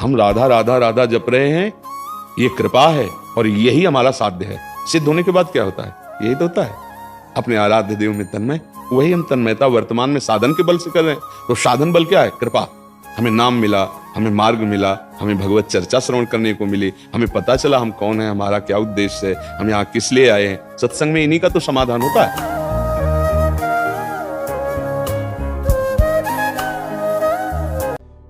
हम राधा राधा राधा जप रहे हैं, ये कृपा है और यही हमारा साध्य है। सिद्ध होने के बाद क्या होता है? यही तो होता है, अपने आराध्य देव में तन्मय। वही हम तन्मयता वर्तमान में साधन के बल से कर रहे हैं। तो साधन बल क्या है? कृपा। हमें नाम मिला, हमें मार्ग मिला, हमें भगवत चर्चा श्रवण करने को मिली, हमें पता चला हम कौन है, हमारा क्या उद्देश्य है, हम यहाँ किस लिए आए हैं। सत्संग में इन्हीं का तो समाधान होता है।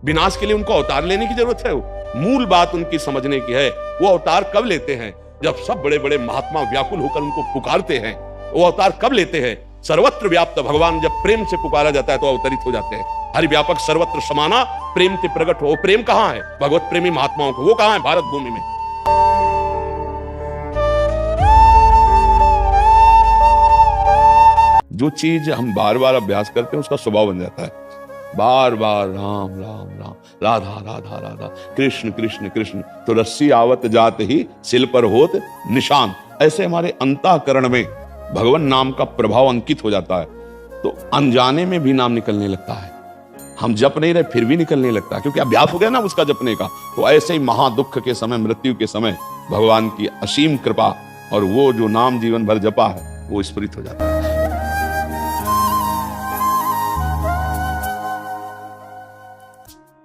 विनाश के लिए उनको अवतार लेने की जरूरत है। मूल बात उनकी समझने की है। वो अवतार कब लेते हैं? जब सब बड़े बड़े महात्मा व्याकुल होकर उनको पुकारते हैं। वो अवतार कब लेते हैं? सर्वत्र व्याप्त भगवान जब प्रेम से पुकारा जाता है तो अवतरित हो जाते हैं। हरि व्यापक सर्वत्र समाना प्रेम से प्रकट हो। प्रेम कहां है? भगवत प्रेमी महात्माओं को। वो कहां है? भारत भूमि में। जो चीज हम बार बार अभ्यास करते हैं उसका स्वभाव बन जाता है। बार बार राम राम राम, राधा राधा राधा, कृष्ण कृष्ण कृष्ण, तो रस्सी आवत जात ही सिल पर होत निशान। ऐसे हमारे अंतःकरण में भगवान नाम का प्रभाव अंकित हो जाता है। तो अनजाने में भी नाम निकलने लगता है। हम जप नहीं रहे फिर भी निकलने लगता है, क्योंकि अभ्यास हो गया ना उसका जपने का। तो ऐसे ही महादुख के समय, मृत्यु के समय भगवान की असीम कृपा और वो जो नाम जीवन भर जपा है वो स्फुरित हो जाता है।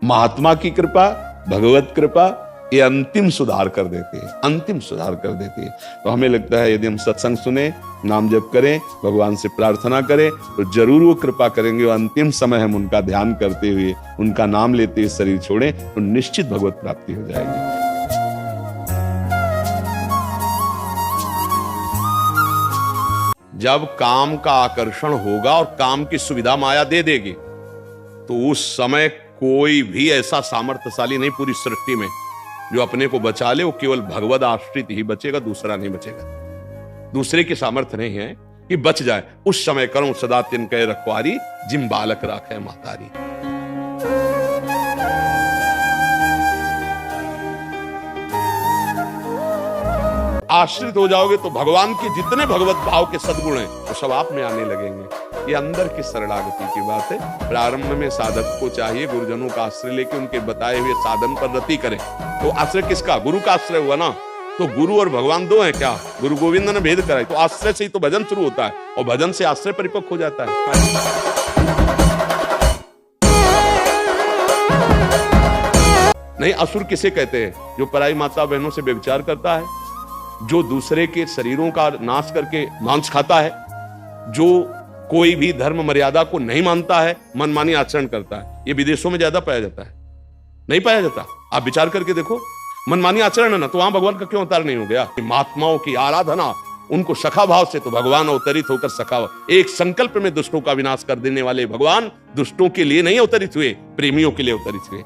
महात्मा की कृपा, भगवत कृपा, ये अंतिम सुधार कर देती है, अंतिम सुधार कर देती है। तो हमें लगता है यदि हम सत्संग सुने, नाम जप करें, भगवान से प्रार्थना करें, तो जरूर वो कृपा करेंगे। और अंतिम समय हम उनका ध्यान करते हुए, उनका नाम लेते हुए शरीर छोड़ें तो निश्चित भगवत प्राप्ति हो जाएगी। जब काम का आकर्षण होगा और काम की सुविधा माया दे देगी, तो उस समय कोई भी ऐसा सामर्थ्यशाली नहीं पूरी सृष्टि में जो अपने को बचा ले। वो केवल भगवद आश्रित ही बचेगा, दूसरा नहीं बचेगा। दूसरे की सामर्थ्य नहीं है कि बच जाए। उस समय करो सदा तिनके रखवारी, जिम बालक राखे महतारी। आश्रित हो जाओगे तो भगवान के जितने भगवत भाव के सद्गुण हैं वो सब आप में आने लगेंगे। ये अंदर की शरणागति की बात है। प्रारंभ में साधक को चाहिए गुरुजनों का आश्रय लेके उनके बताए हुए साधन पर रति करें। तो आश्रय किसका? गुरु का आश्रय हुआ ना। तो गुरु और भगवान दो हैं क्या? गुरु गोविंद ने भेद कराया। तो आश्रय से ही तो भजन शुरू होता है और भजन से आश्रय परिपक्व हो जाता है। नहीं, असुर किसे कहते हैं? जो पराई माता बहनों से व्यभिचार करता है, जो दूसरे के शरीरों का नाश करके मांस खाता है, जो कोई भी धर्म मर्यादा को नहीं मानता है, मनमानी आचरण करता है। ये विदेशों में ज्यादा पाया जाता है, नहीं पाया जाता। आप विचार करके देखो, मनमानी आचरण है ना, तो वहां भगवान का क्यों अवतार नहीं हो गया? महात्माओं की आराधना, उनको सखा भाव से, तो भगवान अवतरित होकर सखा, एक संकल्प में दुष्टों का विनाश कर देने वाले भगवान दुष्टों के लिए नहीं अवतरित हुए, प्रेमियों के लिए अवतरित हुए।